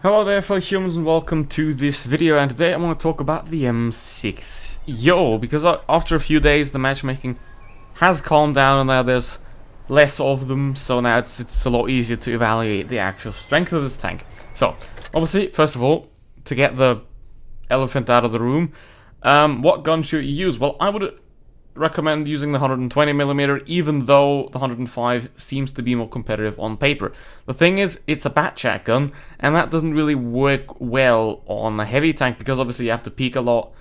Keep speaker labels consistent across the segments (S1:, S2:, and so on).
S1: Hello there fellow humans and welcome to this video, and today I want to talk about the M-VI-Yoh because after a few days the matchmaking has calmed down and now there's less of them, so now it's a lot easier to evaluate the actual strength of this tank. So obviously, first of all, to get the elephant out of the room, what gun should you use? Well, I would recommend using the 120mm, even though the 105 seems to be more competitive on paper. The thing is, it's a bat chat gun, and that doesn't really work well on a heavy tank because obviously you have to peek a lot,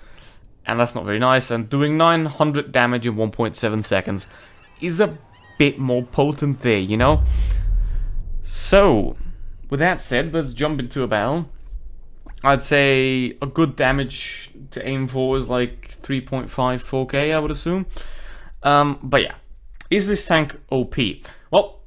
S1: and that's not very nice, and doing 900 damage in 1.7 seconds is a bit more potent there, you know? So, with that said, let's jump into a battle. I'd say a good damage to aim for is like 3.5, 4k, I would assume. But yeah, is this tank OP? Well,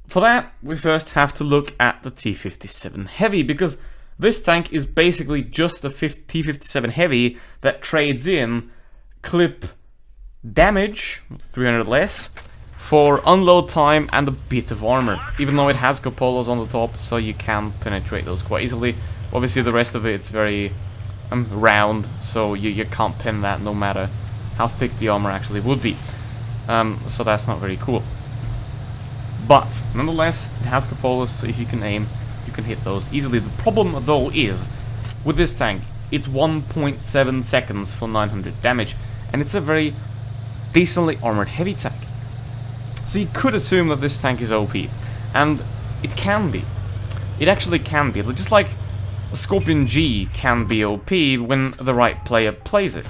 S1: for that, we first have to look at the T-57 Heavy, because this tank is basically just a T-57 Heavy that trades in clip damage, 300 less, for unload time and a bit of armor, even though it has cupolas on the top, so you can penetrate those quite easily. Obviously the rest of it's very round, so you can't pin that no matter how thick the armor actually would be. So that's not very cool. But nonetheless, it has cupolas, so if you can aim, you can hit those easily. The problem though is, with this tank, it's 1.7 seconds for 900 damage, and it's a very decently armored heavy tank. So you could assume that this tank is OP, and it can be. It actually can be, just like a Scorpion G can be OP when the right player plays it.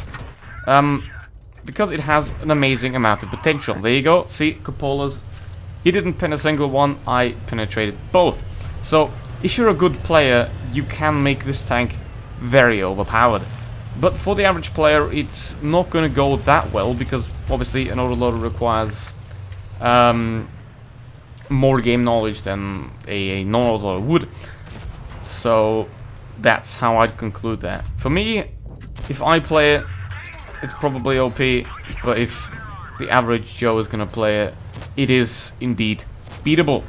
S1: Because it has an amazing amount of potential. There you go, see, cupolas. He didn't pin a single one, I penetrated both. So, if you're a good player, you can make this tank very overpowered. But for the average player, it's not going to go that well, because obviously an autoloader requires more game knowledge than a non-autoloader would. So that's how I'd conclude that. For me, if I play it, it's probably OP, but if the average Joe is gonna play it, it is indeed beatable.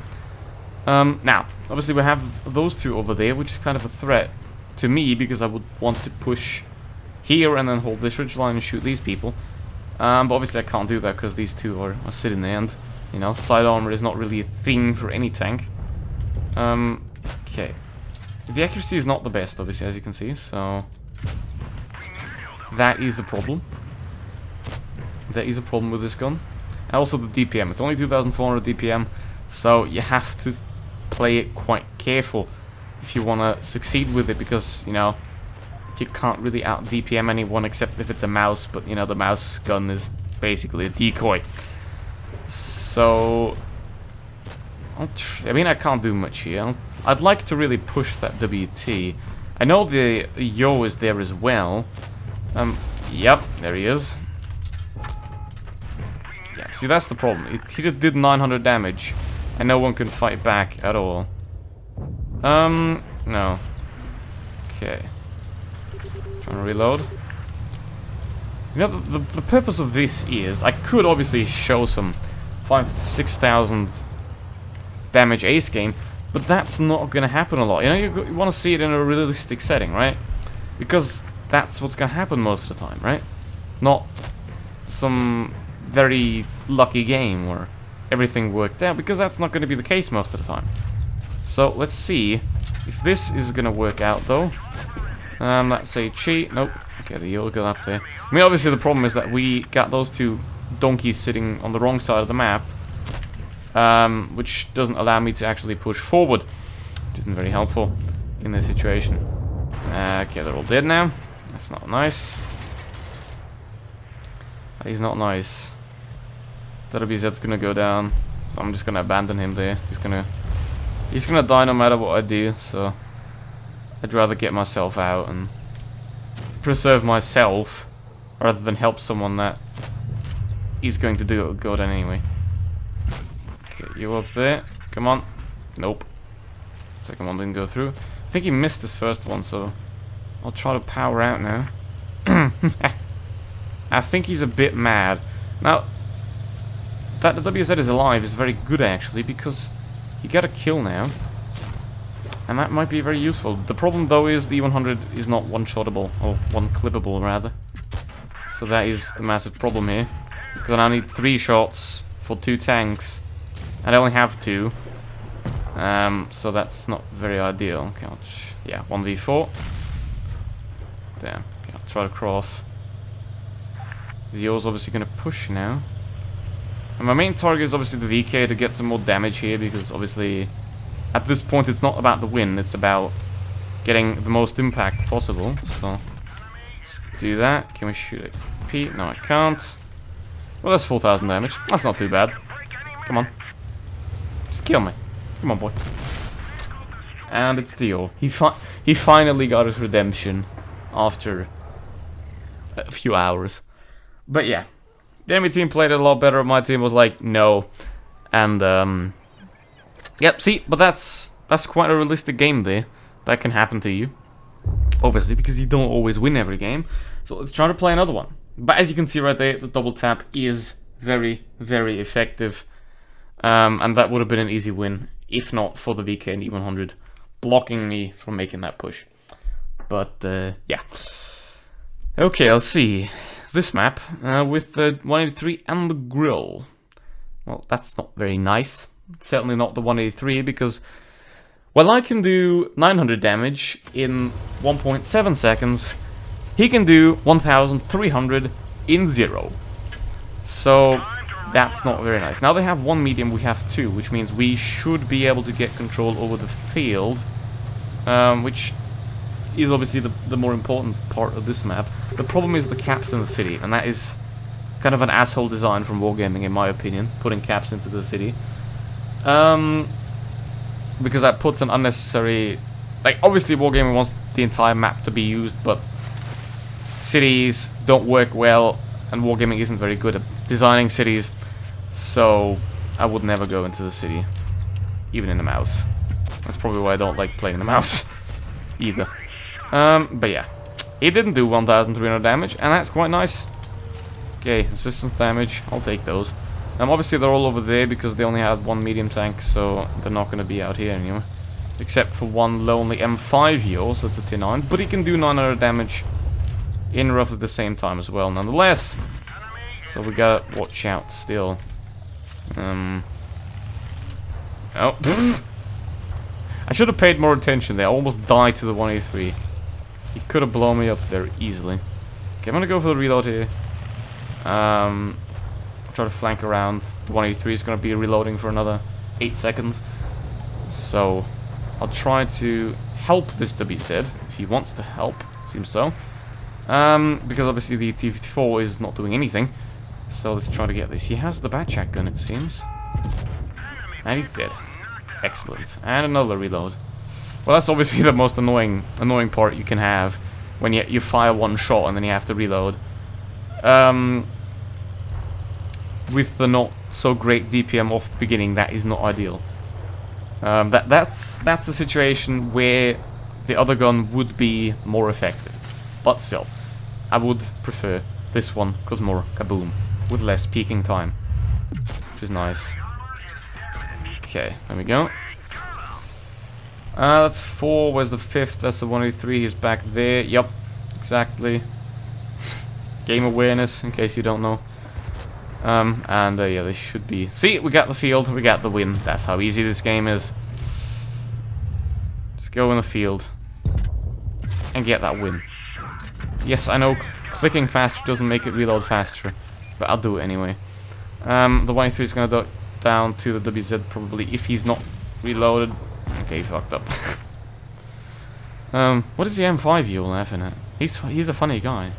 S1: Now, obviously we have those two over there, which is kind of a threat to me, because I would want to push here and then hold this ridgeline and shoot these people. But obviously I can't do that because these two are sitting there, and you know, side armor is not really a thing for any tank. Okay. The accuracy is not the best, obviously, as you can see, so that is a problem. That is a problem with this gun. And also the DPM. It's only 2,400 DPM, so you have to play it quite careful if you want to succeed with it, because, you know, you can't really out DPM anyone except if it's a mouse, but, you know, the mouse gun is basically a decoy. So I mean, I can't do much here. I'd like to really push that WT. I know the Yoh is there as well. Yep, there he is. Yeah, see, that's the problem. He just did 900 damage, and no one can fight back at all. No. Okay. Trying to reload. You know, the purpose of this is, I could obviously show some 6,000 damage ace game, but that's not going to happen a lot. You know, you want to see it in a realistic setting, right? Because that's what's going to happen most of the time, right? Not some very lucky game where everything worked out, because that's not going to be the case most of the time. So let's see if this is going to work out, though. Let's say cheat. Nope. Okay, the Yoh got up there. I mean, obviously the problem is that we got those two donkeys sitting on the wrong side of the map, which doesn't allow me to actually push forward, which isn't very helpful in this situation. Okay, they're all dead now. That's not nice. He's not nice. WZ's gonna go down. So I'm just gonna abandon him there. He's gonna die no matter what I do, so I'd rather get myself out and preserve myself rather than help someone that is going to go down anyway. Okay, you up there. Come on. Nope. Second one didn't go through. I think he missed his first one, so I'll try to power out now. I think he's a bit mad. Now, that the WZ is alive is very good, actually, because he got a kill now. And that might be very useful. The problem though is the 100 is not one-shottable, or one-clippable rather. So that is the massive problem here. Because I need 3 shots for 2 tanks. And I only have 2. So that's not very ideal. Okay, yeah, 1v4. Damn. Okay, I'll try to cross. Yoh's obviously going to push now. And my main target is obviously the VK to get some more damage here, because obviously at this point it's not about the win, it's about getting the most impact possible. So let's do that. Can we shoot it? Pete? No, I can't. Well, that's 4,000 damage. That's not too bad. Come on. Just kill me. Come on, boy. And it's Theo. He finally got his redemption after a few hours. But yeah. The enemy team played it a lot better. My team was like, no. And, yep, see, but that's quite a realistic game there. That can happen to you. Obviously, because you don't always win every game. So let's try to play another one. But as you can see right there, the double tap is very, very effective. And that would have been an easy win, if not for the VK and E100 blocking me from making that push. But, yeah. Okay, let's see. This map with the 183 and the grill. Well, that's not very nice. Certainly not the 183, because while I can do 900 damage in 1.7 seconds, he can do 1,300 in 0. So that's not very nice. Now they have 1 medium, we have 2, which means we should be able to get control over the field, which is obviously the more important part of this map. The problem is the caps in the city, and that is kind of an asshole design from Wargaming, in my opinion, putting caps into the city. Because that puts an unnecessary... Like, obviously Wargaming wants the entire map to be used, but cities don't work well, and Wargaming isn't very good at designing cities, so I would never go into the city, even in the mouse. That's probably why I don't like playing the mouse, either. But yeah, he didn't do 1,300 damage, and that's quite nice. Okay, assistance damage, I'll take those. Obviously they're all over there because they only had 1 medium tank, so they're not going to be out here anymore. Except for 1 lonely M-VI-Yoh, so it's a T9, but he can do 900 damage in roughly the same time as well, nonetheless. So we gotta watch out still. Oh. I should have paid more attention there, I almost died to the 183. He could have blown me up there easily. Okay, I'm gonna go for the reload here. Try to flank around. The 183 is gonna be reloading for another 8 seconds. So I'll try to help this WZ if he wants to help. Seems so. Because obviously the T-54 is not doing anything. So let's try to get this. He has the Batjack gun, it seems. And he's dead. Excellent. And another reload. Well, that's obviously the most annoying part you can have when you fire 1 shot and then you have to reload. With the not so great DPM off the beginning, that is not ideal. That's a situation where the other gun would be more effective, but still, I would prefer this one because more kaboom with less peaking time, which is nice. Okay, there we go. That's 4. Where's the 5th? That's the 183. He's back there. Yup, exactly. Game awareness, in case you don't know. Yeah, they should be. See, we got the field. We got the win. That's how easy this game is. Just go in the field and get that win. Yes, I know clicking faster doesn't make it reload faster, but I'll do it anyway. The 183 is gonna go down to the WZ probably if he's not reloaded. Okay, he fucked up. What is the M-VI-Yoh laughing at? He's a funny guy.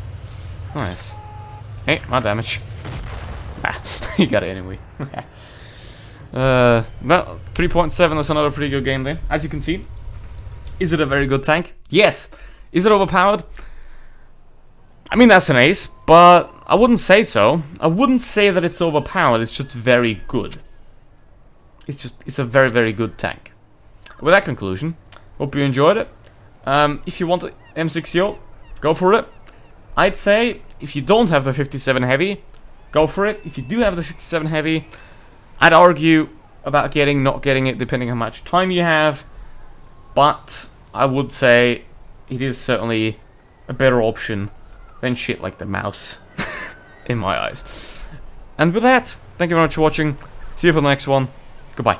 S1: Nice. Hey, my damage. Ah, he got it anyway. Well, 3.7, that's another pretty good game there. As you can see, is it a very good tank? Yes. Is it overpowered? I mean, that's an ace, but I wouldn't say so. I wouldn't say that it's overpowered, it's just very good. It's a very, very good tank. With that conclusion, hope you enjoyed it. If you want the M6-Yoh, go for it. I'd say, if you don't have the 57 Heavy, go for it. If you do have the 57 Heavy, I'd argue about not getting it, depending how much time you have. but I would say it is certainly a better option than shit like the mouse, in my eyes. And with that, thank you very much for watching. See you for the next one. Goodbye.